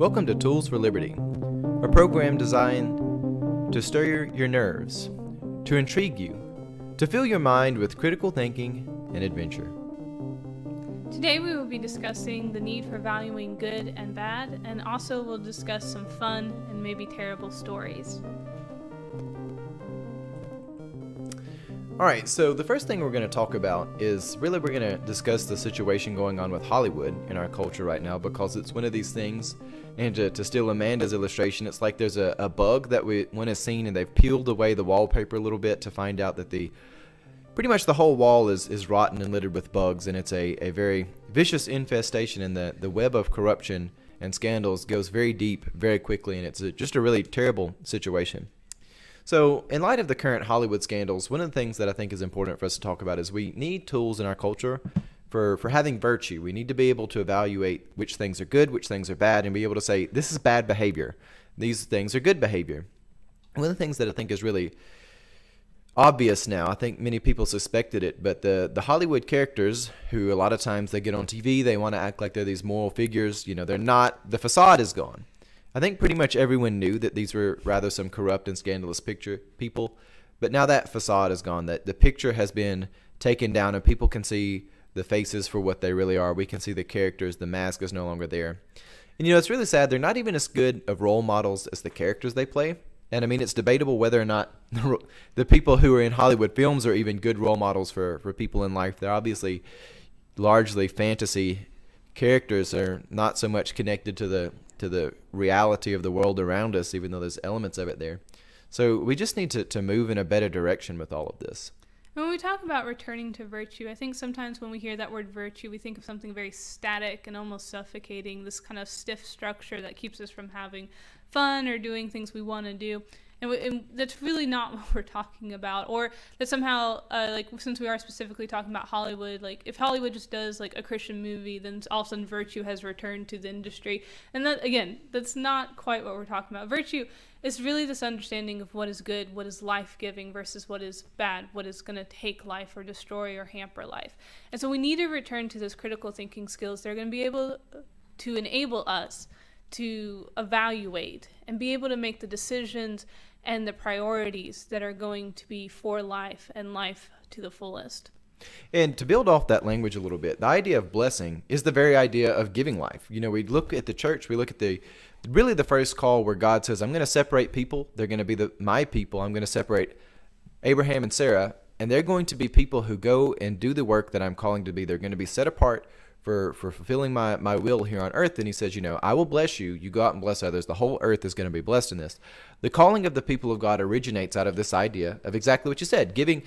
Welcome to Tools for Liberty, a program designed to stir your nerves, to intrigue you, to fill your mind with critical thinking and adventure. Today we will be discussing the need for valuing good and bad, and also we'll discuss some fun and maybe terrible stories. Alright, so the first thing we're going to talk about is we're going to discuss the situation going on with Hollywood in our culture right now, because it's one of these things, and to steal Amanda's illustration, it's like there's a bug that one has seen and they've peeled away the wallpaper a little bit to find out that pretty much the whole wall is rotten and littered with bugs, and it's a very vicious infestation, and the web of corruption and scandals goes very deep very quickly, and it's just a really terrible situation. So in light of the current Hollywood scandals, one of the things that I think is important for us to talk about is we need tools in our culture for having virtue. We need to be able to evaluate which things are good, which things are bad, and be able to say, this is bad behavior. These things are good behavior. One of the things that I think is really obvious now, I think many people suspected it, but the Hollywood characters, who a lot of times they get on TV, they want to act like they're these moral figures. You know, they're not. The facade is gone. I think pretty much everyone knew that these were rather some corrupt and scandalous people, but now that facade is gone, that the picture has been taken down, and people can see the faces for what they really are. We can see the characters. The mask is no longer there. And you know, it's really sad. They're not even as good of role models as the characters they play. And I mean, it's debatable whether or not the people who are in Hollywood films are even good role models for people in life. They're obviously largely fantasy characters, are not so much connected to the reality of the world around us, even though there's elements of it there. So we just need to move in a better direction with all of this. When we talk about returning to virtue, I think sometimes when we hear that word virtue, we think of something very static and almost suffocating, this kind of stiff structure that keeps us from having fun or doing things we want to do. And that's really not what we're talking about. Or that somehow, since we are specifically talking about Hollywood, like if Hollywood just does like a Christian movie, then all of a sudden virtue has returned to the industry. And that, again, that's not quite what we're talking about. Virtue is really this understanding of what is good, what is life-giving versus what is bad, what is going to take life or destroy or hamper life. And so we need to return to those critical thinking skills. They're going to be able to enable us to evaluate and be able to make the decisions and the priorities that are going to be for life and life to the fullest. And to build off that language a little bit, the idea of blessing is the very idea of giving life. You know, we look at the church, we look at the first call where God says, I'm going to separate people. They're going to be my people. I'm going to separate Abraham and Sarah, and they're going to be people who go and do the work that I'm calling to be. They're going to be set apart for fulfilling my will here on earth. And he says, you know, I will bless you. You go out and bless others. The whole earth is going to be blessed in this. The calling of the people of God originates out of this idea of exactly what you said, giving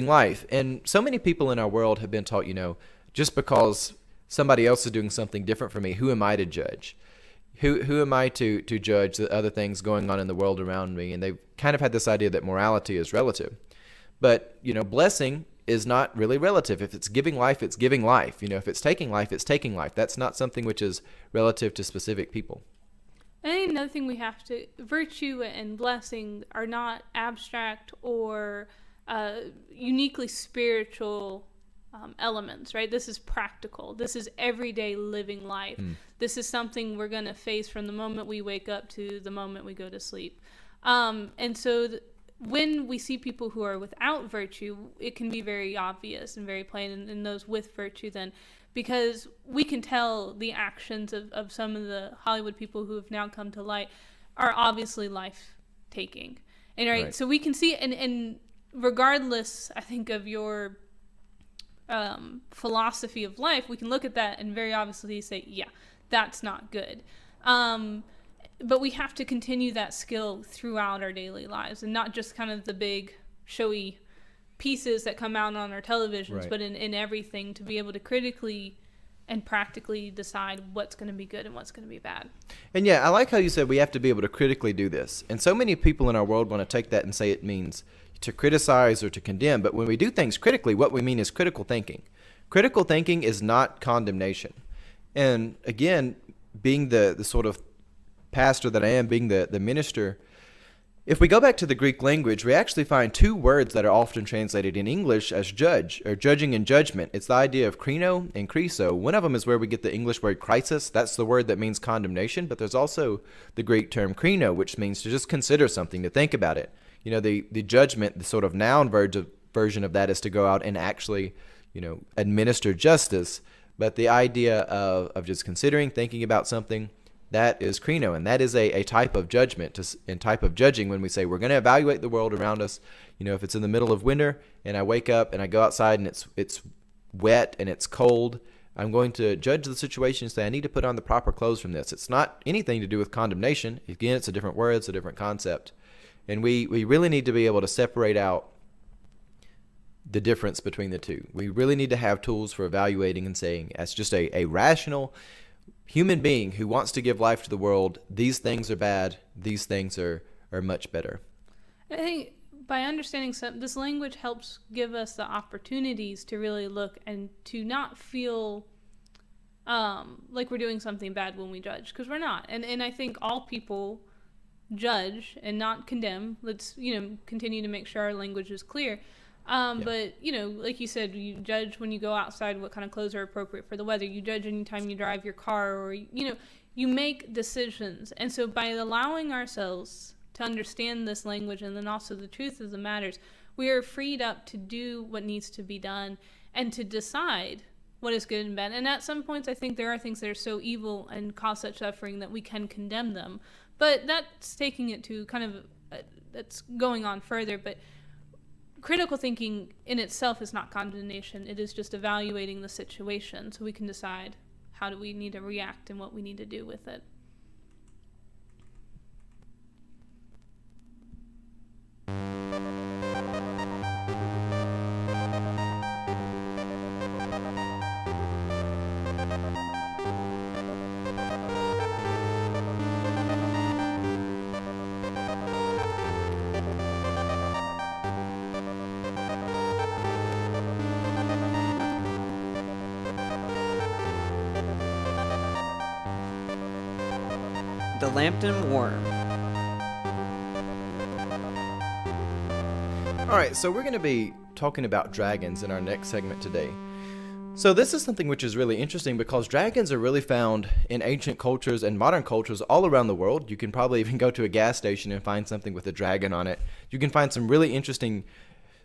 life. And so many people in our world have been taught, you know, just because somebody else is doing something different from me, who am I to judge? Who am I to judge the other things going on in the world around me? And they've kind of had this idea that morality is relative. But, you know, blessing is not really relative. If it's giving life, it's giving life. You know, if it's taking life, it's taking life. That's not something which is relative to specific people. I think another thing virtue and blessing are not abstract or uniquely spiritual elements, right? This is practical. This is everyday living life. This is something we're going to face from the moment we wake up to the moment we go to sleep. And so when we see people who are without virtue, it can be very obvious and very plain, and those with virtue then, because we can tell the actions of some of the Hollywood people who have now come to light are obviously life-taking. And right. So we can see, and regardless, I think, of your philosophy of life, we can look at that and very obviously say, yeah, that's not good. But we have to continue that skill throughout our daily lives, and not just kind of the big showy pieces that come out on our televisions, right, but in everything, to be able to critically and practically decide what's going to be good and what's going to be bad. And yeah, I like how you said we have to be able to critically do this. And so many people in our world want to take that and say it means to criticize or to condemn. But when we do things critically, what we mean is critical thinking. Critical thinking is not condemnation. And again, being the sort of pastor that I am, being the minister, If we go back to the Greek language, we actually find two words that are often translated in English as judge, or judging and judgment. It's the idea of krino and kriso. One of them is where we get the English word crisis. That's the word that means condemnation, but there's also the Greek term krino, which means to just consider something, to think about it. The judgment, the sort of noun version of that is to go out and actually, administer justice. But the idea of just considering, thinking about something, that is krino, and that is a type of judgment and type of judging when we say we're going to evaluate the world around us. If it's in the middle of winter and I wake up and I go outside and it's wet and it's cold, I'm going to judge the situation and say I need to put on the proper clothes from this. It's not anything to do with condemnation. Again, it's a different word, it's a different concept. And we really need to be able to separate out the difference between the two. We really need to have tools for evaluating and saying, as just a rational human being who wants to give life to the world, these things are bad, these things are much better. I think by understanding this language helps give us the opportunities to really look and to not feel like we're doing something bad when we judge, because we're not. And I think all people judge and not condemn. Let's continue to make sure our language is clear. But like you said, you judge when you go outside what kind of clothes are appropriate for the weather. You judge anytime you drive your car, or you make decisions. And so by allowing ourselves to understand this language, and then also the truth of the matters, we are freed up to do what needs to be done and to decide what is good and bad. And at some points, I think there are things that are so evil and cause such suffering that we can condemn them. But that's taking it to kind of that's going on further. But critical thinking in itself is not condemnation. It is just evaluating the situation so we can decide how do we need to react and what we need to do with it. The Lampton Worm. Alright, so we're going to be talking about dragons in our next segment today. So this is something which is really interesting because dragons are really found in ancient cultures and modern cultures all around the world. You can probably even go to a gas station and find something with a dragon on it. You can find some really interesting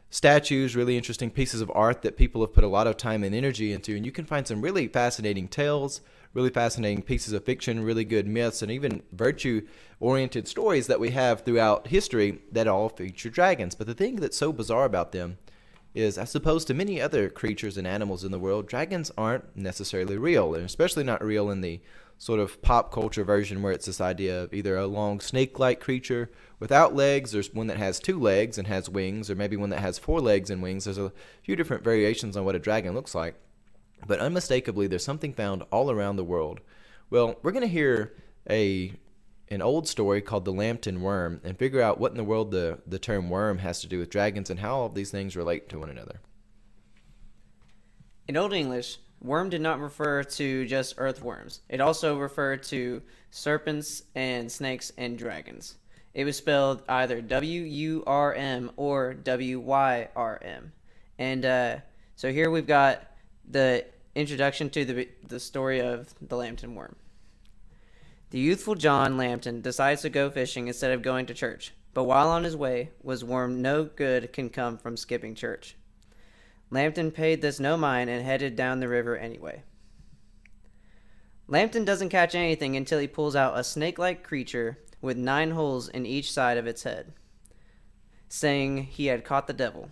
statues, really interesting pieces of art that people have put a lot of time and energy into, and you can find some really fascinating tales, really fascinating pieces of fiction, really good myths, and even virtue-oriented stories that we have throughout history that all feature dragons. But the thing that's so bizarre about them is, as opposed to many other creatures and animals in the world, dragons aren't necessarily real, and especially not real in the sort of pop culture version where it's this idea of either a long snake-like creature without legs, or one that has 2 legs and has wings, or maybe one that has 4 legs and wings. There's a few different variations on what a dragon looks like. But unmistakably, there's something found all around the world. Well, we're going to hear an old story called the Lampton Worm and figure out what in the world the term worm has to do with dragons and how all of these things relate to one another. In Old English, worm did not refer to just earthworms. It also referred to serpents and snakes and dragons. It was spelled either W-U-R-M or W-Y-R-M. And so here we've got the introduction to the story of the Lampton Worm. The youthful John Lampton decides to go fishing instead of going to church, but while on his way was warned no good can come from skipping church. Lampton paid this no mind and headed down the river anyway. Lampton doesn't catch anything until he pulls out a snake-like creature with 9 holes in each side of its head, saying he had caught the devil.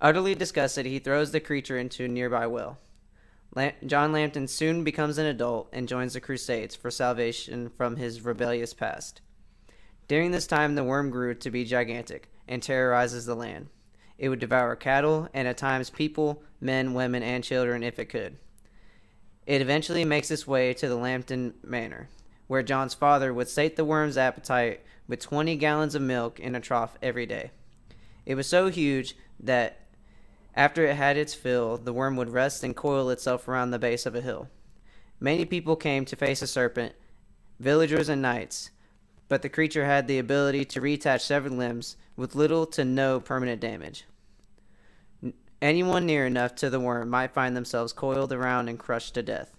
Utterly disgusted, he throws the creature into a nearby well. John Lampton soon becomes an adult and joins the Crusades for salvation from his rebellious past. During this time, the worm grew to be gigantic and terrorizes the land. It would devour cattle and at times people, men, women, and children if it could. It eventually makes its way to the Lampton Manor, where John's father would sate the worm's appetite with 20 gallons of milk in a trough every day. It was so huge that after it had its fill, the worm would rest and coil itself around the base of a hill. Many people came to face the serpent, villagers and knights, but the creature had the ability to reattach severed limbs with little to no permanent damage. Anyone near enough to the worm might find themselves coiled around and crushed to death.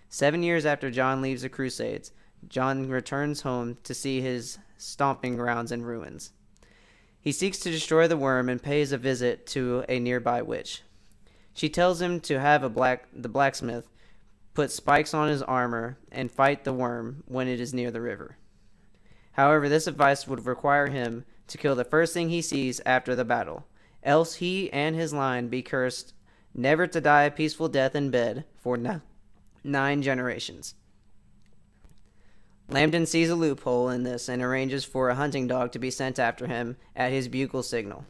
7 years after John leaves the Crusades, John returns home to see his stomping grounds in ruins. He seeks to destroy the worm and pays a visit to a nearby witch. She tells him to have the blacksmith put spikes on his armor and fight the worm when it is near the river. However, this advice would require him to kill the first thing he sees after the battle, else he and his line be cursed never to die a peaceful death in bed for 9 generations. Lampton sees a loophole in this and arranges for a hunting dog to be sent after him at his bugle signal,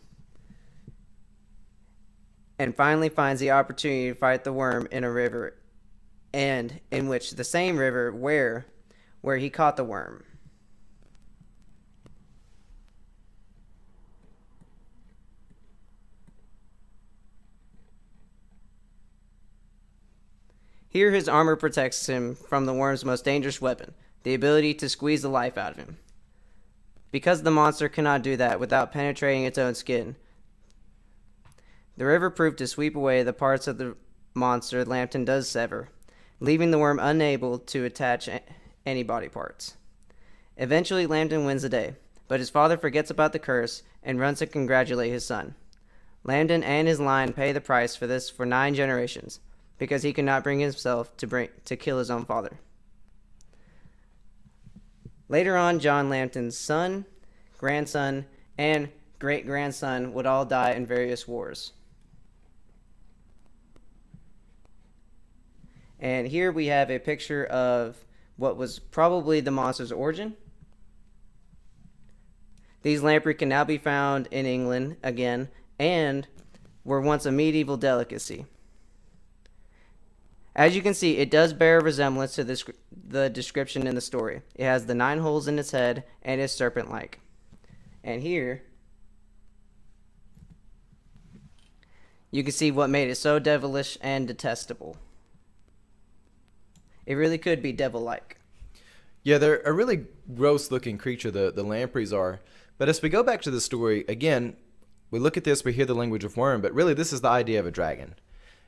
and finally finds the opportunity to fight the worm in a river, and in which the same river where he caught the worm. Here his armor protects him from the worm's most dangerous weapon, the ability to squeeze the life out of him. Because the monster cannot do that without penetrating its own skin, the river proved to sweep away the parts of the monster Lampton does sever, leaving the worm unable to attach any body parts. Eventually, Lampton wins the day, but his father forgets about the curse and runs to congratulate his son. Lampton and his line pay the price for this for 9 generations, because he could not bring himself to kill his own father. Later on, John Lampton's son, grandson, and great-grandson would all die in various wars. And here we have a picture of what was probably the monster's origin. These lamprey can now be found in England again and were once a medieval delicacy. As you can see, it does bear a resemblance to the description in the story. It has the 9 holes in its head and is serpent-like. And here, you can see what made it so devilish and detestable. It really could be devil-like. Yeah, they're a really gross-looking creature, the lampreys are. But as we go back to the story, again, we look at this, we hear the language of worm, but really this is the idea of a dragon.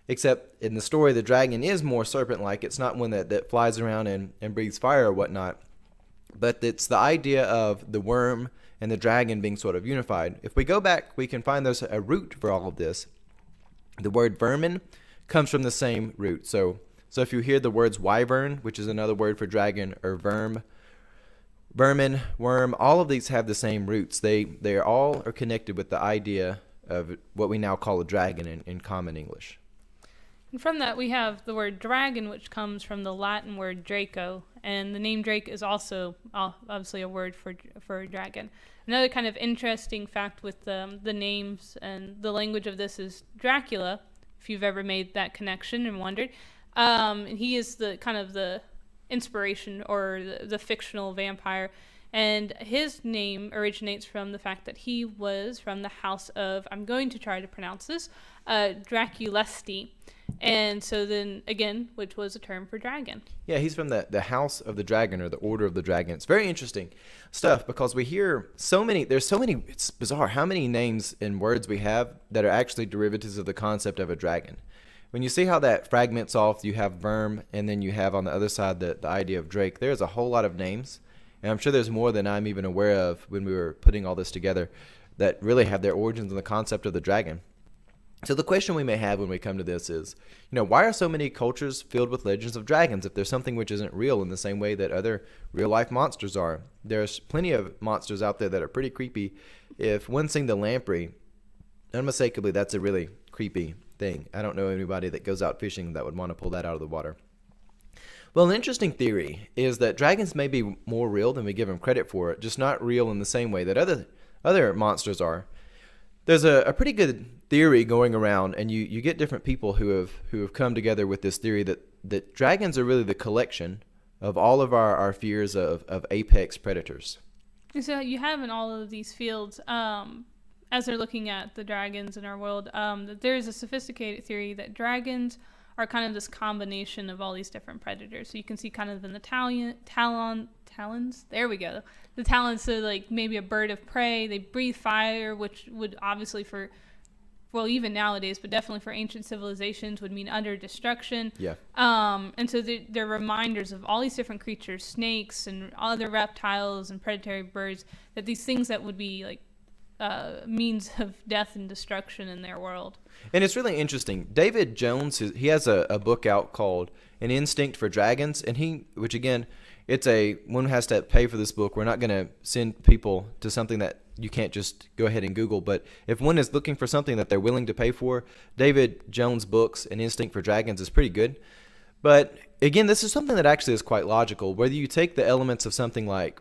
Except in the story, the dragon is more serpent-like. It's not one that flies around and breathes fire or whatnot. But it's the idea of the worm and the dragon being sort of unified. If we go back, we can find there's a root for all of this. The word vermin comes from the same root. So if you hear the words wyvern, which is another word for dragon, or vermin, worm, all of these have the same roots. They all are connected with the idea of what we now call a dragon in common English. And from that, we have the word dragon, which comes from the Latin word Draco, and the name Drake is also obviously a word for dragon. Another kind of interesting fact with the names and the language of this is Dracula, if you've ever made that connection and wondered. And he is the kind of the inspiration or the fictional vampire, and his name originates from the fact that he was from the house of, I'm going to try to pronounce this, Draculesti. And so then, again, which was a term for dragon. Yeah, he's from the House of the Dragon, or the Order of the Dragon. It's very interesting stuff because we hear there's so many, it's bizarre how many names and words we have that are actually derivatives of the concept of a dragon. When you see how that fragments off, you have verm, and then you have on the other side the idea of drake. There's a whole lot of names, and I'm sure there's more than I'm even aware of when we were putting all this together that really have their origins in the concept of the dragon. So the question we may have when we come to this is, why are so many cultures filled with legends of dragons if there's something which isn't real in the same way that other real-life monsters are? There's plenty of monsters out there that are pretty creepy. If one sing the lamprey, unmistakably that's a really creepy thing. I don't know anybody that goes out fishing that would want to pull that out of the water. Well, an interesting theory is that dragons may be more real than we give them credit for, just not real in the same way that other monsters are. There's a pretty good theory going around, and you get different people who have come together with this theory that dragons are really the collection of all of our fears of apex predators. So you have in all of these fields, as they're looking at the dragons in our world, that there is a sophisticated theory that dragons are kind of this combination of all these different predators. So you can see kind of in the talons. There we go. The talons, so like maybe a bird of prey. They breathe fire, which would obviously even nowadays, but definitely for ancient civilizations would mean utter destruction. Yeah. And so they're reminders of all these different creatures, snakes and other reptiles and predatory birds, that these things that would be like means of death and destruction in their world. And it's really interesting. David Jones, he has a book out called An Instinct for Dragons, and which again, one has to pay for this book. We're not going to send people to something that you can't just go ahead and Google, but if one is looking for something that they're willing to pay for, David Jones' books, An Instinct for Dragons, is pretty good. But again, this is something that actually is quite logical. Whether you take the elements of something like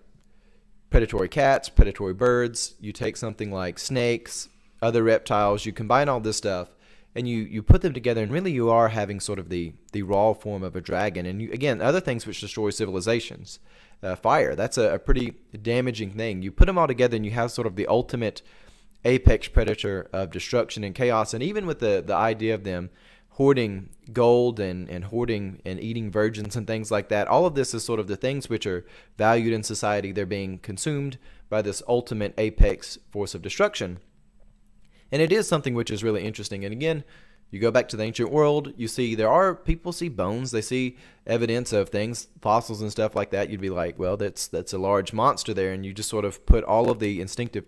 predatory cats, predatory birds, you take something like snakes, other reptiles, you combine all this stuff, and you put them together, and really you are having sort of the raw form of a dragon. And again, other things which destroy civilizations. Fire, that's a pretty damaging thing. You put them all together and you have sort of the ultimate apex predator of destruction and chaos. And even with the idea of them hoarding gold and hoarding and eating virgins and things like that, all of this is sort of the things which are valued in society. They're being consumed by this ultimate apex force of destruction. And it is something which is really interesting. And again, you go back to the ancient world, you see people see bones, they see evidence of things, fossils and stuff like that. You'd be like, well, that's a large monster there. And you just sort of put all of the instinctive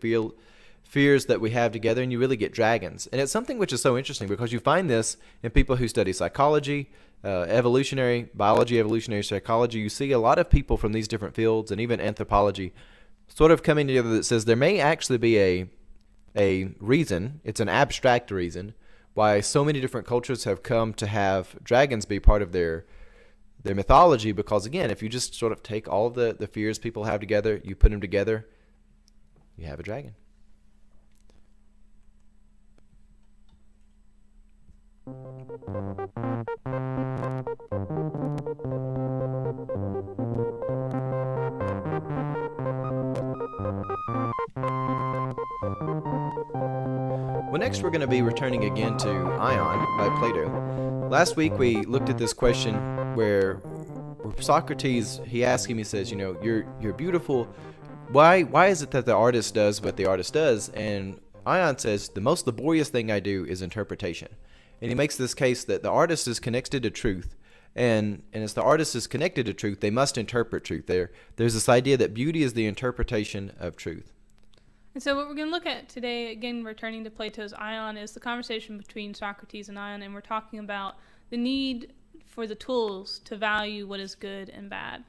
fears that we have together, and you really get dragons. And it's something which is so interesting because you find this in people who study psychology, evolutionary biology, evolutionary psychology. You see a lot of people from these different fields and even anthropology sort of coming together that says there may actually be a reason, it's an abstract reason, why so many different cultures have come to have dragons be part of their mythology. Because again, if you just sort of take all of the fears people have together, you put them together, you have a dragon. Well, next we're going to be returning again to Ion by Plato. Last week we looked at this question where Socrates, he asked him, he says, you're beautiful. Why is it that the artist does what the artist does? And Ion says, the most laborious thing I do is interpretation. And he makes this case that the artist is connected to truth. And as the artist is connected to truth, they must interpret truth. There's this idea that beauty is the interpretation of truth. And so what we're going to look at today, again, returning to Plato's Ion, is the conversation between Socrates and Ion, and we're talking about the need for the tools to value what is good and bad.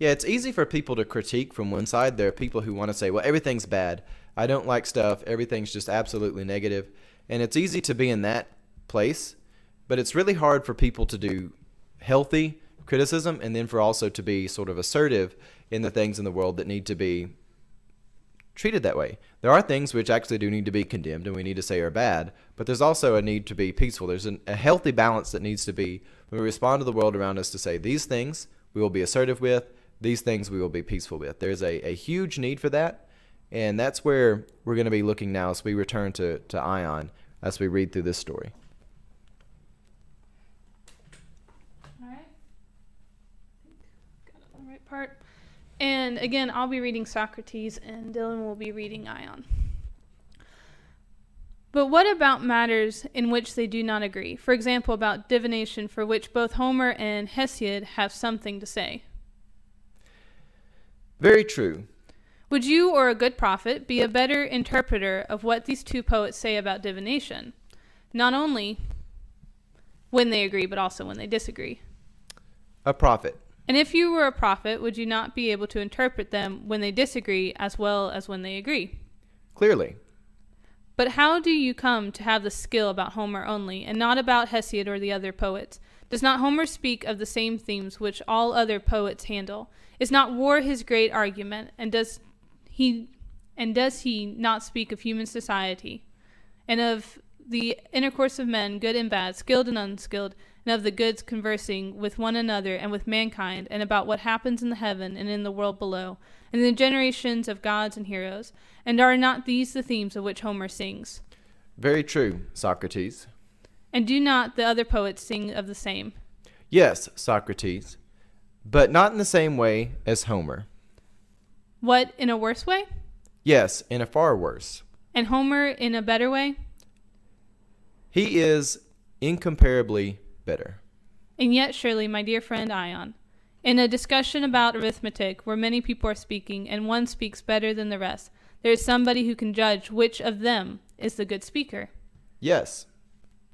Yeah, it's easy for people to critique from one side. There are people who want to say, well, everything's bad. I don't like stuff. Everything's just absolutely negative. And it's easy to be in that place, but it's really hard for people to do healthy criticism and then for also to be sort of assertive in the things in the world that need to be treated that way. There are things which actually do need to be condemned and we need to say are bad, but there's also a need to be peaceful. There's a healthy balance that needs to be when we respond to the world around us to say these things we will be assertive with, these things we will be peaceful with. There's a huge need for that, and that's where we're going to be looking now as we return to Ion as we read through this story. All right. Got it on the right part. And again, I'll be reading Socrates and Dylan will be reading Ion. But what about matters in which they do not agree? For example, about divination, for which both Homer and Hesiod have something to say. Very true. Would you or a good prophet be a better interpreter of what these two poets say about divination? Not only when they agree, but also when they disagree. A prophet. And if you were a prophet, would you not be able to interpret them when they disagree as well as when they agree? Clearly. But how do you come to have the skill about Homer only, and not about Hesiod or the other poets? Does not Homer speak of the same themes which all other poets handle? Is not war his great argument, and does he not speak of human society, and of the intercourse of men, good and bad, skilled and unskilled, and of the goods conversing with one another and with mankind, and about what happens in the heaven and in the world below, and the generations of gods and heroes? And are not these the themes of which Homer sings? Very true, Socrates. And do not the other poets sing of the same? Yes, Socrates, but not in the same way as Homer. What, in a worse way? Yes, in a far worse. And Homer in a better way? He is incomparably better. And yet, surely, my dear friend Ion, in a discussion about arithmetic where many people are speaking and one speaks better than the rest, there is somebody who can judge which of them is the good speaker. Yes.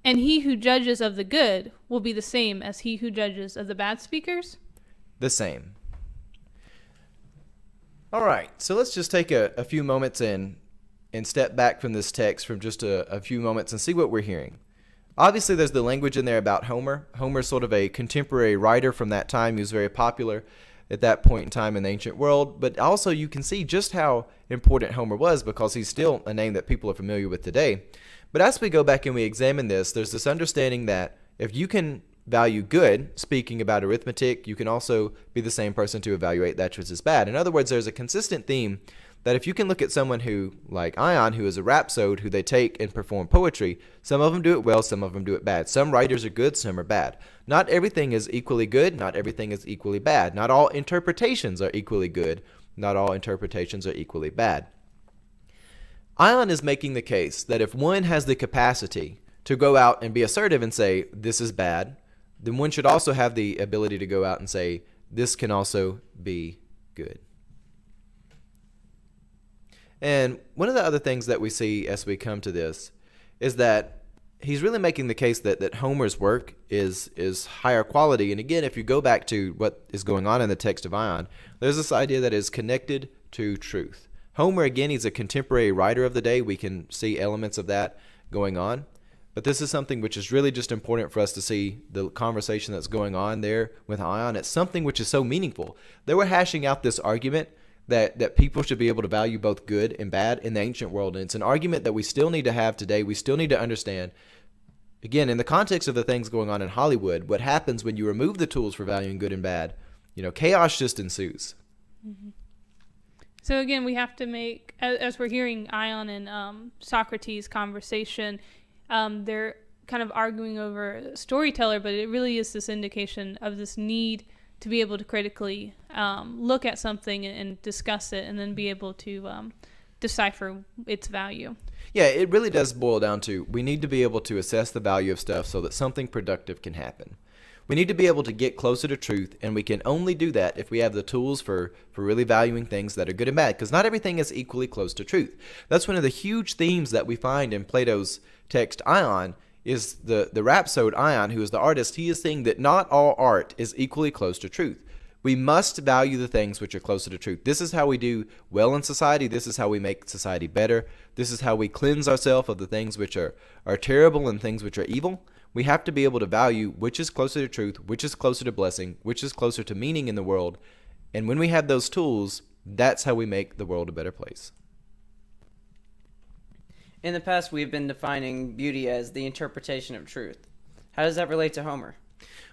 And he who judges of the good will be the same as he who judges of the bad speakers? The same. All right, so let's just take a few moments and step back from this text from just a few moments and see what we're hearing. Obviously, there's the language in there about Homer. Homer's sort of a contemporary writer from that time. He was very popular at that point in time in the ancient world. But also, you can see just how important Homer was because he's still a name that people are familiar with today. But as we go back and we examine this, there's this understanding that if you can value good, speaking about arithmetic, you can also be the same person to evaluate that which is bad. In other words, there's a consistent theme that if you can look at someone who, like Ion, who is a rhapsode, who they take and perform poetry, some of them do it well, some of them do it bad. Some writers are good, some are bad. Not everything is equally good, not everything is equally bad. Not all interpretations are equally good, not all interpretations are equally bad. Ion is making the case that if one has the capacity to go out and be assertive and say, this is bad, then one should also have the ability to go out and say, this can also be good. And one of the other things that we see as we come to this is that he's really making the case that Homer's work is higher quality. And again, if you go back to what is going on in the text of Ion, there's this idea that is connected to truth. Homer, again, he's a contemporary writer of the day. We can see elements of that going on. But this is something which is really just important for us to see the conversation that's going on there with Ion. It's something which is so meaningful. They were hashing out this argument that people should be able to value both good and bad in the ancient world. And it's an argument that we still need to have today. We still need to understand, again, in the context of the things going on in Hollywood, what happens when you remove the tools for valuing good and bad. Chaos just ensues. Mm-hmm. So again, we have to make, as we're hearing Ion and Socrates' conversation, they're kind of arguing over a storyteller, but it really is this indication of this need to be able to critically look at something and discuss it and then be able to decipher its value. Yeah, it really does boil down to we need to be able to assess the value of stuff so that something productive can happen. We need to be able to get closer to truth, and we can only do that if we have the tools for really valuing things that are good and bad, because not everything is equally close to truth. That's one of the huge themes that we find in Plato's text Ion, is the rhapsode Ion, who is the artist. He is saying that not all art is equally close to truth. We must value the things which are closer to truth. This is how we do well in society. This is how we make society better. This is how we cleanse ourselves of the things which are terrible and things which are evil. We have to be able to value which is closer to truth, which is closer to blessing, which is closer to meaning in the world. And when we have those tools, that's how we make the world a better place. In the past, we've been defining beauty as the interpretation of truth. How does that relate to Homer?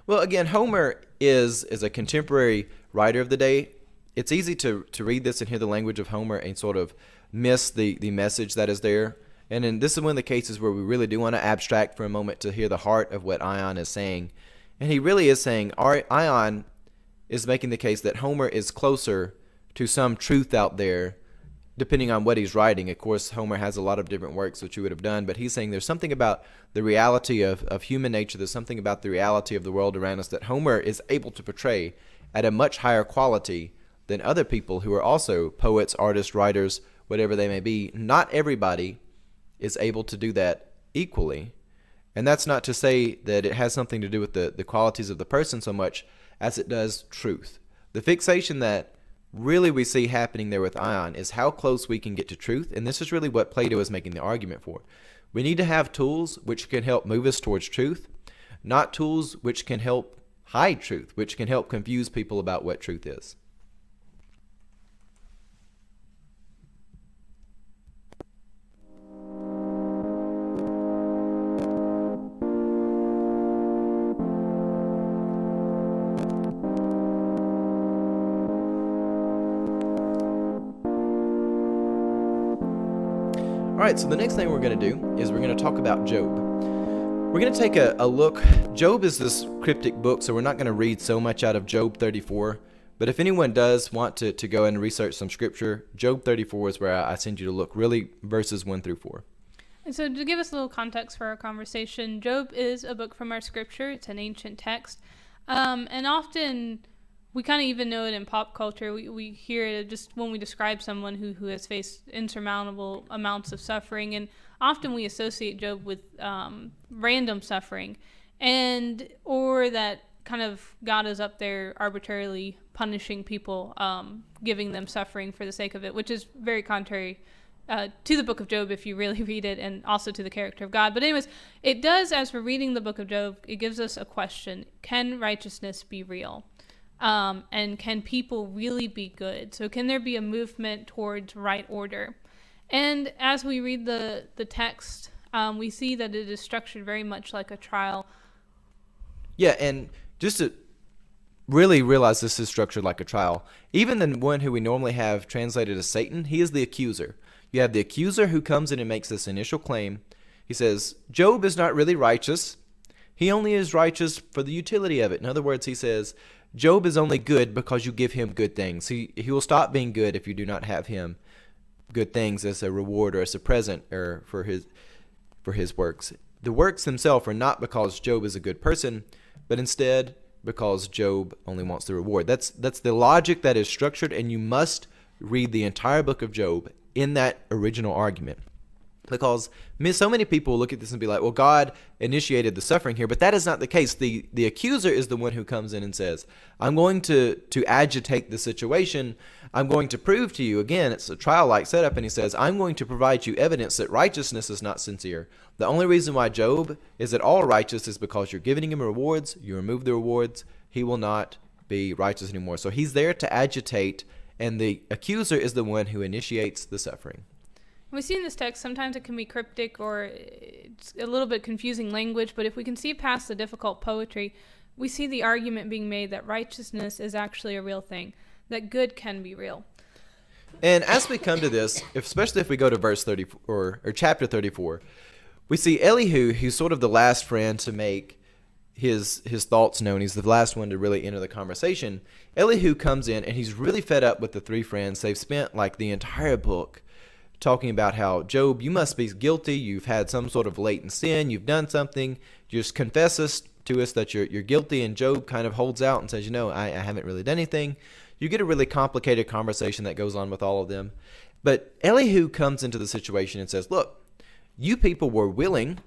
Well, again, Homer is a contemporary writer of the day. It's easy to read this and hear the language of Homer and sort of miss the message that is there. And then this is one of the cases where we really do want to abstract for a moment to hear the heart of what Ion is saying. And he really is saying, Ion is making the case that Homer is closer to some truth out there, depending on what he's writing. Of course, Homer has a lot of different works which he would have done, but he's saying there's something about the reality of human nature, there's something about the reality of the world around us that Homer is able to portray at a much higher quality than other people who are also poets, artists, writers, whatever they may be. Not everybody is able to do that equally. And that's not to say that it has something to do with the qualities of the person so much as it does truth. The fixation that really we see happening there with Ion is how close we can get to truth, and this is really what Plato is making the argument for. We need to have tools which can help move us towards truth, not tools which can help hide truth, which can help confuse people about what truth is. All right, so the next thing we're going to do is we're going to talk about Job. We're We're going to take a look. Job is this cryptic book, so we're not going to read so much out of Job 34. But if anyone does want to go and research some scripture, Job 34 is where I send you to look, really verses 1 through 4. And so to give us a little context for our conversation, Job is a book from our scripture. It's an ancient text. And often we kind of even know it in pop culture. We hear it just when we describe someone who has faced insurmountable amounts of suffering. And often we associate Job with random suffering, or that kind of God is up there arbitrarily punishing people, giving them suffering for the sake of it, which is very contrary to the book of Job if you really read it, and also to the character of God. But anyways, it does, as we're reading the book of Job, it gives us a question. Can righteousness be real? And can people really be good? So can there be a movement towards right order? And as we read the text, we see that it is structured very much like a trial. Yeah, and just to really realize this is structured like a trial, even the one who we normally have translated as Satan, he is the accuser. You have the accuser who comes in and makes this initial claim. He says, Job is not really righteous. He only is righteous for the utility of it. In other words, he says, Job is only good because you give him good things. He will stop being good if you do not have him good things as a reward or as a present or for his works. The works themselves are not because Job is a good person, but instead because Job only wants the reward. That's the logic that is structured, and you must read the entire book of Job in that original argument. Because so many people look at this and be like, well, God initiated the suffering here, but that is not the case. The accuser is the one who comes in and says, I'm going to agitate the situation. I'm going to prove to you, again, it's a trial-like setup, and he says, I'm going to provide you evidence that righteousness is not sincere. The only reason why Job is at all righteous is because you're giving him rewards. You remove the rewards, he will not be righteous anymore. So he's there to agitate, and the accuser is the one who initiates the suffering. We see in this text, sometimes it can be cryptic or it's a little bit confusing language, but if we can see past the difficult poetry, we see the argument being made that righteousness is actually a real thing, that good can be real. And as we come to this, especially if we go to verse 34 or chapter 34, we see Elihu, who's sort of the last friend to make his thoughts known. He's the last one to really enter the conversation. Elihu comes in and he's really fed up with the three friends. They've spent like the entire book talking about how, Job, you must be guilty. You've had some sort of latent sin. You've done something. Just confess to us that you're guilty. And Job kind of holds out and says, I haven't really done anything. You get a really complicated conversation that goes on with all of them. But Elihu comes into the situation and says, look, you people were willing,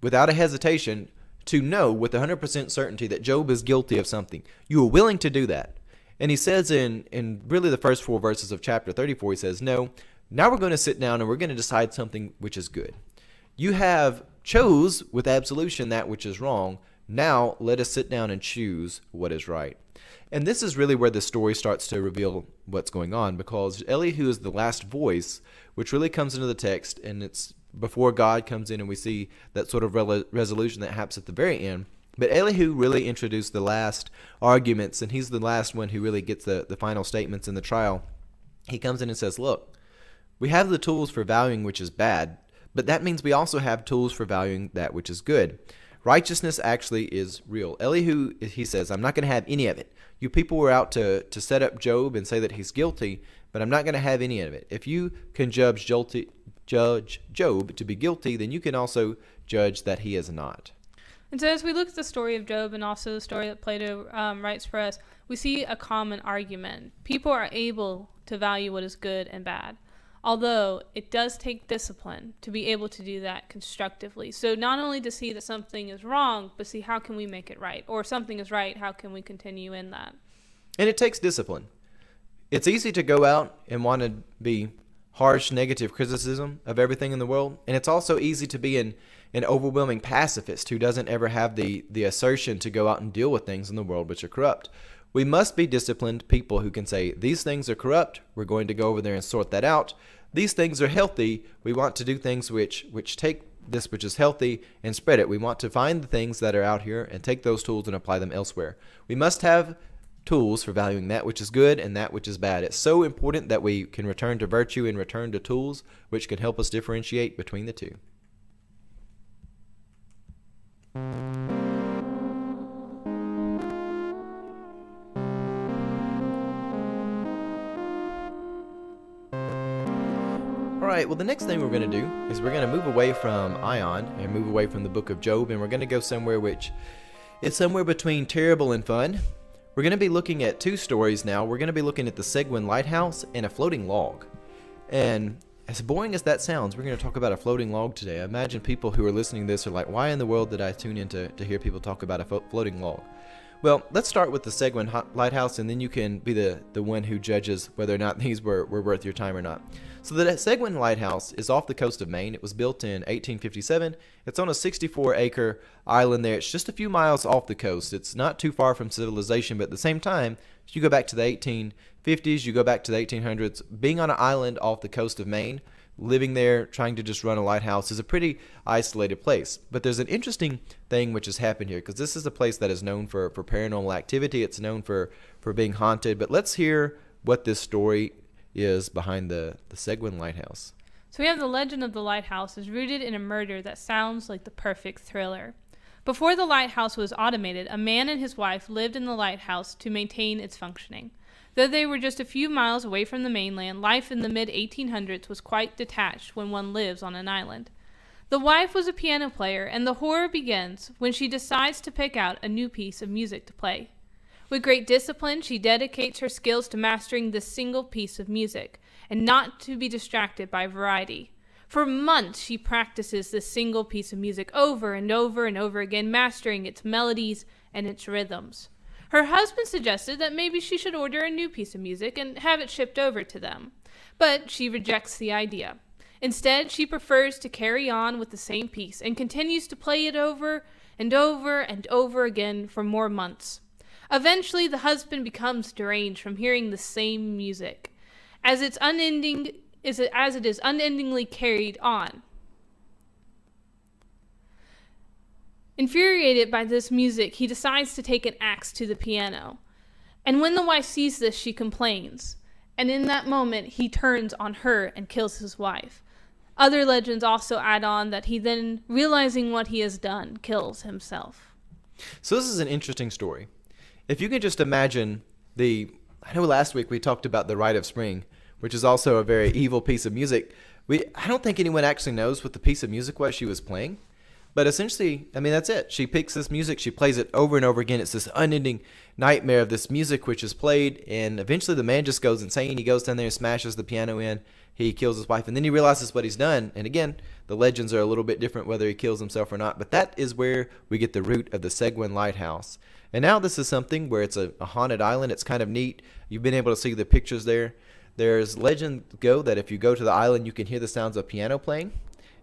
without a hesitation, to know with 100% certainty that Job is guilty of something. You were willing to do that. And he says in really the first 4 verses of chapter 34, he says, no, now we're going to sit down and we're going to decide something which is good. You have chose with absolution that which is wrong. Now let us sit down and choose what is right. And this is really where the story starts to reveal what's going on, because Elihu is the last voice which really comes into the text, and it's before God comes in, and we see that sort of resolution that happens at the very end. But Elihu really introduced the last arguments, and he's the last one who really gets the final statements in the trial. He comes in and says, look, we have the tools for valuing which is bad, but that means we also have tools for valuing that which is good. Righteousness actually is real. Elihu, he says, I'm not going to have any of it. You people were out to set up Job and say that he's guilty, but I'm not going to have any of it. If you can judge Job to be guilty, then you can also judge that he is not. And so as we look at the story of Job and also the story that Plato writes for us, we see a common argument. People are able to value what is good and bad, although it does take discipline to be able to do that constructively. So not only to see that something is wrong, but see how can we make it right? Or if something is right, how can we continue in that? And it takes discipline. It's easy to go out and want to be harsh, negative criticism of everything in the world. And it's also easy to be an overwhelming pacifist who doesn't ever have the assertion to go out and deal with things in the world which are corrupt. We must be disciplined people who can say, these things are corrupt, we're going to go over there and sort that out. These things are healthy, we want to do things which take this which is healthy and spread it. We want to find the things that are out here and take those tools and apply them elsewhere. We must have tools for valuing that which is good and that which is bad. It's so important that we can return to virtue and return to tools which can help us differentiate between the two. right, well, the next thing we're going to do is we're going to move away from Ion and move away from the book of Job, and we're going to go somewhere which is somewhere between terrible and fun. We're going to be looking at two stories now. We're going to be looking at the Seguin Lighthouse and a floating log. And as boring as that sounds, we're going to talk about a floating log today. I imagine people who are listening to this are like, why in the world did I tune in to hear people talk about a floating log? Well, let's start with the Seguin Lighthouse, and then you can be the one who judges whether or not these were worth your time or not. So the Seguin Lighthouse is off the coast of Maine. It was built in 1857. It's on a 64-acre island there. It's just a few miles off the coast. It's not too far from civilization, but at the same time, if you go back to the 1850s, you go back to the 1800s, being on an island off the coast of Maine, living there, trying to just run a lighthouse is a pretty isolated place. But there's an interesting thing which has happened here, because this is a place that is known for paranormal activity. It's known for being haunted. But let's hear what this story is behind the Seguin Lighthouse. So we have the legend of the lighthouse is rooted in a murder that sounds like the perfect thriller. Before the lighthouse was automated, a man and his wife lived in the lighthouse to maintain its functioning. Though they were just a few miles away from the mainland, life in the mid-1800s was quite detached when one lives on an island. The wife was a piano player, and the horror begins when she decides to pick out a new piece of music to play. With great discipline, she dedicates her skills to mastering this single piece of music, and not to be distracted by variety. For months, she practices this single piece of music over and over and over again, mastering its melodies and its rhythms. Her husband suggested that maybe she should order a new piece of music and have it shipped over to them, but she rejects the idea. Instead, she prefers to carry on with the same piece and continues to play it over and over and over again for more months. Eventually, the husband becomes deranged from hearing the same music, as it is unendingly carried on. Infuriated by this music, he decides to take an axe to the piano. And when the wife sees this, she complains. And in that moment, he turns on her and kills his wife. Other legends also add on that he then, realizing what he has done, kills himself. So this is an interesting story. If you can just imagine I know last week we talked about the Rite of Spring, which is also a very evil piece of music. I don't think anyone actually knows what the piece of music was she was playing. But essentially, I mean, that's it. She picks this music, she plays it over and over again. It's this unending nightmare of this music which is played, and eventually the man just goes insane. He goes down there and smashes the piano in. He kills his wife, and then he realizes what he's done. And again, the legends are a little bit different whether he kills himself or not, but that is where we get the root of the Seguin Lighthouse. And now this is something where it's a haunted island. It's kind of neat. You've been able to see the pictures there. There's legend go that if you go to the island, you can hear the sounds of piano playing.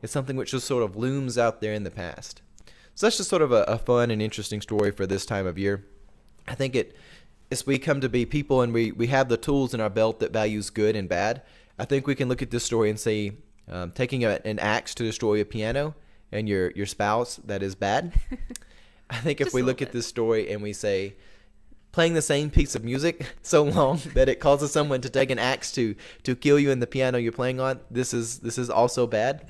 It's something which just sort of looms out there in the past. So that's just sort of a fun and interesting story for this time of year. I think as we come to be people and we have the tools in our belt that values good and bad, I think we can look at this story and say taking an axe to destroy a piano and your spouse, that is bad. I think if we look at this story and we say playing the same piece of music so long that it causes someone to take an axe to kill you in the piano you're playing on, this is also bad.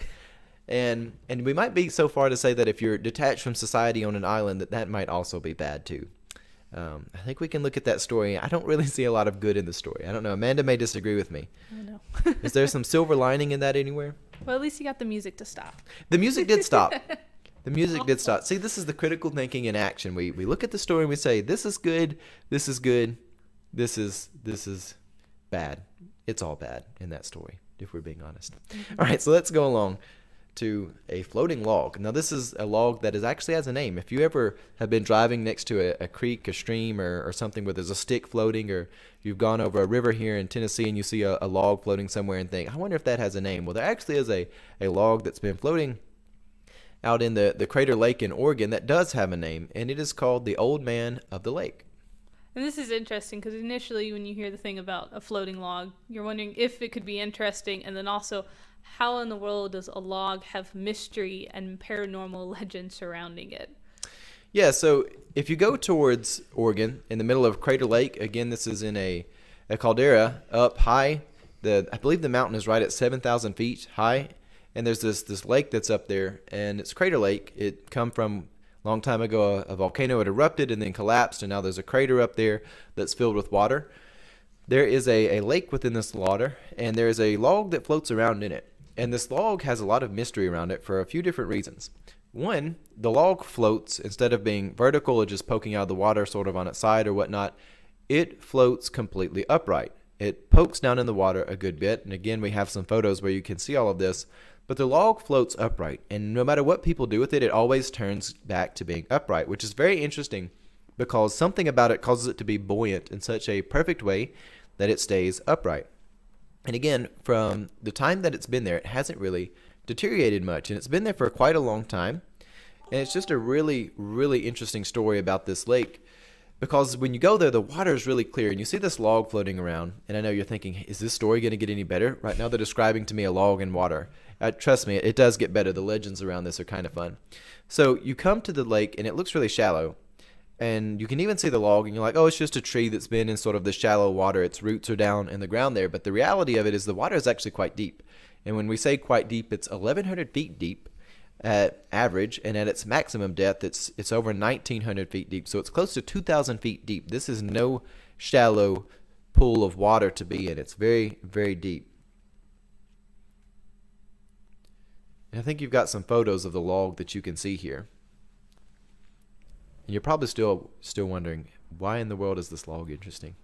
And we might be so far to say that if you're detached from society on an island, that might also be bad too. I think we can look at that story. I don't really see a lot of good in the story. I don't know. Amanda may disagree with me. I know. Is there some silver lining in that anywhere? Well, at least you got the music to stop. The music did stop. The music did stop. See, this is the critical thinking in action. We look at the story and we say, this is good, this is good, this is bad. It's all bad in that story, if we're being honest. All right, so let's go along to a floating log. Now, this is a log that actually has a name. If you ever have been driving next to a creek, a stream, or something where there's a stick floating, or you've gone over a river here in Tennessee and you see a log floating somewhere and think, I wonder if that has a name. Well, there actually is a log that's been floating out in the Crater Lake in Oregon that does have a name, and it is called the Old Man of the Lake. And this is interesting because initially when you hear the thing about a floating log, you're wondering if it could be interesting, and then also how in the world does a log have mystery and paranormal legend surrounding it? Yeah, so if you go towards Oregon, in the middle of Crater Lake, again, this is in a caldera up high. I believe the mountain is right at 7,000 feet high, and there's this lake that's up there, and it's Crater Lake. It come from a long time ago. A volcano had erupted and then collapsed, and now there's a crater up there that's filled with water. There is a lake within this water, and there is a log that floats around in it. And this log has a lot of mystery around it for a few different reasons. One, the log floats instead of being vertical or just poking out of the water sort of on its side or whatnot. It floats completely upright. It pokes down in the water a good bit. And again, we have some photos where you can see all of this. But the log floats upright. And no matter what people do with it, it always turns back to being upright, which is very interesting because something about it causes it to be buoyant in such a perfect way that it stays upright. And again, from the time that it's been there, it hasn't really deteriorated much. And it's been there for quite a long time. And it's just a really, really interesting story about this lake. Because when you go there, the water is really clear, and you see this log floating around, and I know you're thinking, is this story going to get any better? Right now they're describing to me a log in water. Trust me, it does get better. The legends around this are kind of fun. So you come to the lake, and it looks really shallow, and you can even see the log, and you're like, oh, it's just a tree that's been in sort of the shallow water. Its roots are down in the ground there, but the reality of it is the water is actually quite deep. And when we say quite deep, it's 1,100 feet deep at average, and at its maximum depth it's over 1,900 feet deep, so it's close to 2,000 feet deep. This is no shallow pool of water to be in. It's very, very deep. And I think you've got some photos of the log that you can see here, and you're probably still wondering, why in the world is this log interesting?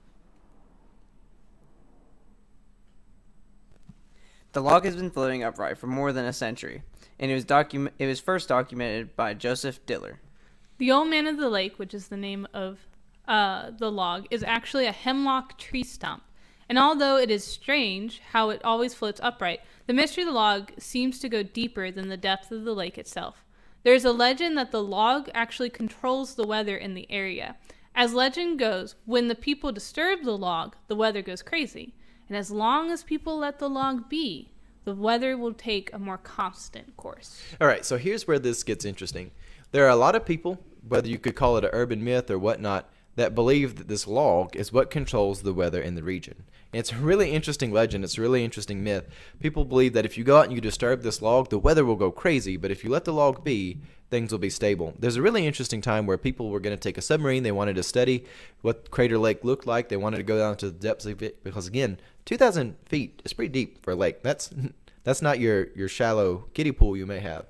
The log has been floating upright for more than a century, and it was first documented by Joseph Diller. The Old Man of the Lake, which is the name of the log, is actually a hemlock tree stump. And although it is strange how it always floats upright, the mystery of the log seems to go deeper than the depth of the lake itself. There is a legend that the log actually controls the weather in the area. As legend goes, when the people disturb the log, the weather goes crazy. And as long as people let the log be, the weather will take a more constant course. All right, so here's where this gets interesting. There are a lot of people, whether you could call it an urban myth or whatnot, that believe that this log is what controls the weather in the region. And it's a really interesting legend. It's a really interesting myth. People believe that if you go out and you disturb this log, the weather will go crazy, but if you let the log be, things will be stable. There's a really interesting time where people were going to take a submarine. They wanted to study what Crater Lake looked like. They wanted to go down to the depths of it because, again, 2,000 feet is pretty deep for a lake. That's not your shallow kiddie pool you may have.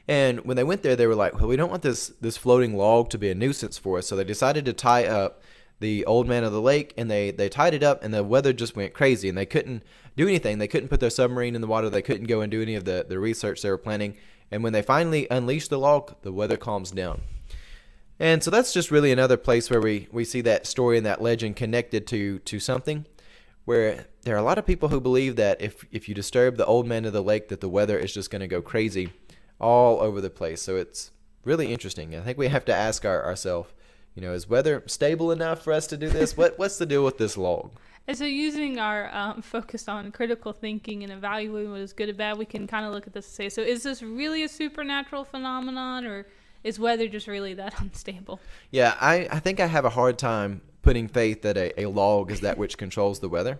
And when they went there, they were like, well, we don't want this floating log to be a nuisance for us. So they decided to tie up the Old Man of the Lake, and they tied it up, and the weather just went crazy, and they couldn't do anything. They couldn't put their submarine in the water. They couldn't go and do any of the research they were planning. And when they finally unleashed the log, the weather calms down. And so that's just really another place where we see that story and that legend connected to something, where there are a lot of people who believe that if you disturb the Old Man of the Lake, that the weather is just going to go crazy all over the place. So it's really interesting. I think we have to ask ourselves, is weather stable enough for us to do this? What's the deal with this log? And so using our focus on critical thinking and evaluating what is good and bad, we can kind of look at this and say, so is this really a supernatural phenomenon, or is weather just really that unstable? Yeah, I think I have a hard time putting faith that a log is that which controls the weather.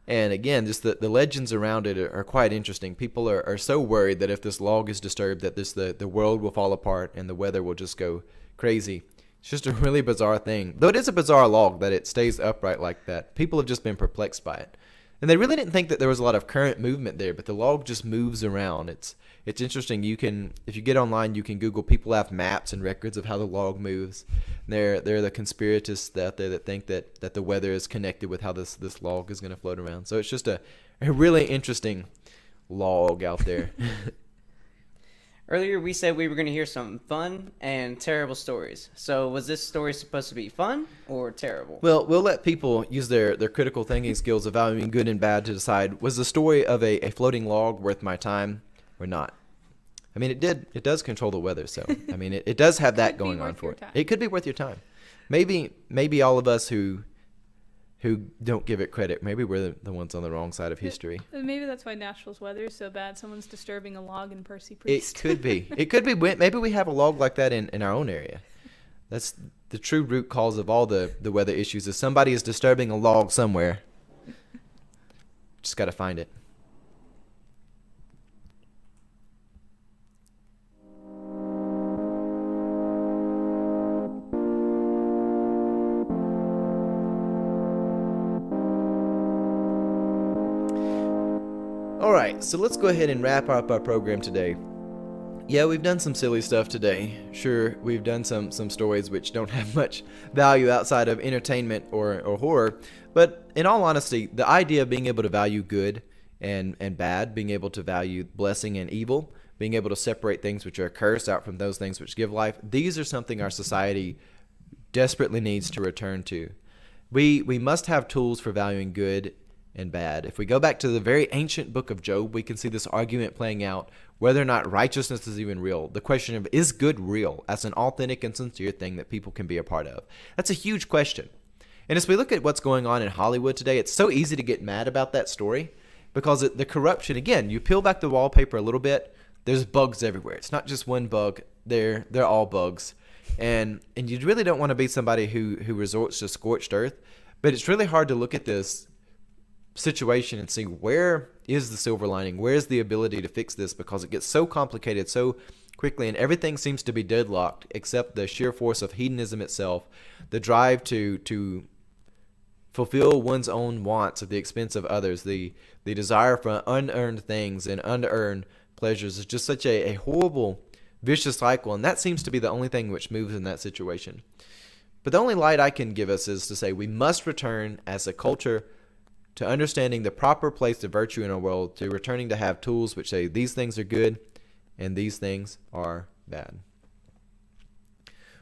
And again, just the legends around it are quite interesting. People are so worried that if this log is disturbed, that the world will fall apart and the weather will just go crazy. It's just a really bizarre thing. Though it is a bizarre log that it stays upright like that. People have just been perplexed by it. And they really didn't think that there was a lot of current movement there, but the log just moves around. It's interesting. You can, if you get online, you can Google. People have maps and records of how the log moves. They're the conspiratists out there that think that the weather is connected with how this log is going to float around. So it's just a really interesting log out there. Earlier, we said we were going to hear some fun and terrible stories. So was this story supposed to be fun or terrible? Well, we'll let people use their critical thinking skills, evaluating good and bad, to decide, was the story of a floating log worth my time or not? I mean, it does control the weather, so I mean, it does have that going on for it. It could be worth your time. Maybe all of us who don't give it credit, maybe we're the ones on the wrong side of history. Maybe that's why Nashville's weather is so bad. Someone's disturbing a log in Percy Priest. It could be. It could be. Maybe we have a log like that in our own area. That's the true root cause of all the weather issues, is somebody is disturbing a log somewhere. Just got to find it. All All right, so let's go ahead and wrap up our program today. Yeah, we've done some silly stuff today. Sure, we've done some stories which don't have much value outside of entertainment or horror. But in all honesty, the idea of being able to value good and bad, being able to value blessing and evil, being able to separate things which are cursed out from those things which give life, these are something our society desperately needs to return to. We must have tools for valuing good and bad. If we go back to the very ancient book of Job, we can see this argument playing out whether or not righteousness is even real. The question of, is good real as an authentic and sincere thing that people can be a part of? That's a huge question. And as we look at what's going on in Hollywood today, it's so easy to get mad about that story because the corruption, again, you peel back the wallpaper a little bit, there's bugs everywhere. It's not just one bug, they're all bugs. And you really don't want to be somebody who resorts to scorched earth, but it's really hard to look at this situation and see where is the silver lining, where's the ability to fix this, because it gets so complicated so quickly and everything seems to be deadlocked except the sheer force of hedonism itself, the drive to fulfill one's own wants at the expense of others, the desire for unearned things and unearned pleasures is just such a horrible vicious cycle, and that seems to be the only thing which moves in that situation. But the only light I can give us is to say we must return as a culture to understanding the proper place of virtue in our world, to returning to have tools which say these things are good and these things are bad.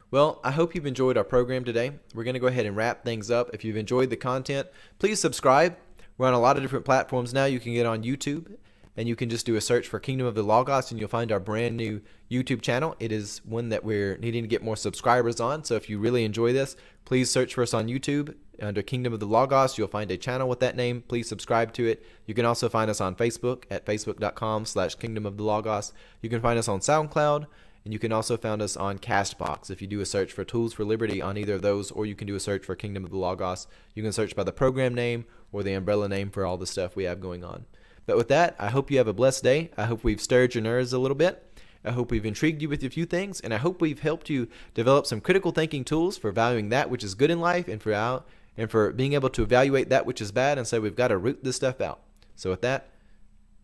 Well, I hope you've enjoyed our program today. We're going to go ahead and wrap things up. If you've enjoyed the content, please subscribe. We're on a lot of different platforms now. You can get on YouTube, and you can just do a search for Kingdom of the Logos, and you'll find our brand new YouTube channel. It is one that we're needing to get more subscribers on, so if you really enjoy this, please search for us on YouTube. Under Kingdom of the Logos, you'll find a channel with that name. Please subscribe to it. You can also find us on Facebook at facebook.com/Kingdom of the Logos. You can find us on SoundCloud, and you can also find us on Castbox. If you do a search for Tools for Liberty on either of those, or you can do a search for Kingdom of the Logos, you can search by the program name or the umbrella name for all the stuff we have going on. But with that, I hope you have a blessed day. I hope we've stirred your nerves a little bit. I hope we've intrigued you with a few things, and I hope we've helped you develop some critical thinking tools for valuing that which is good in life and for being able to evaluate that which is bad and say we've got to root this stuff out. So with that,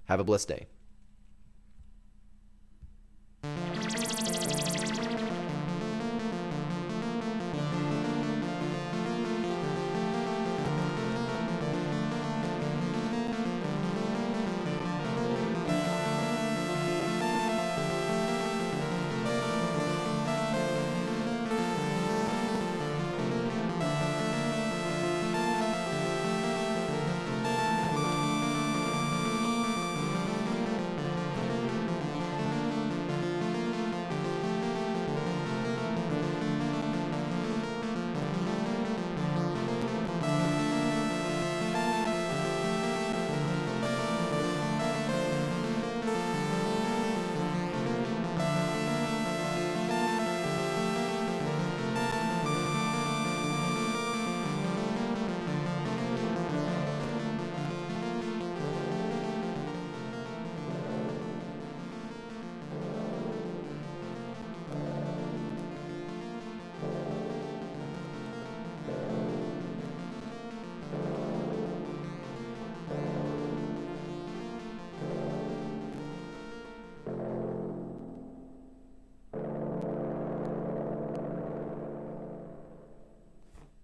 have a blessed day.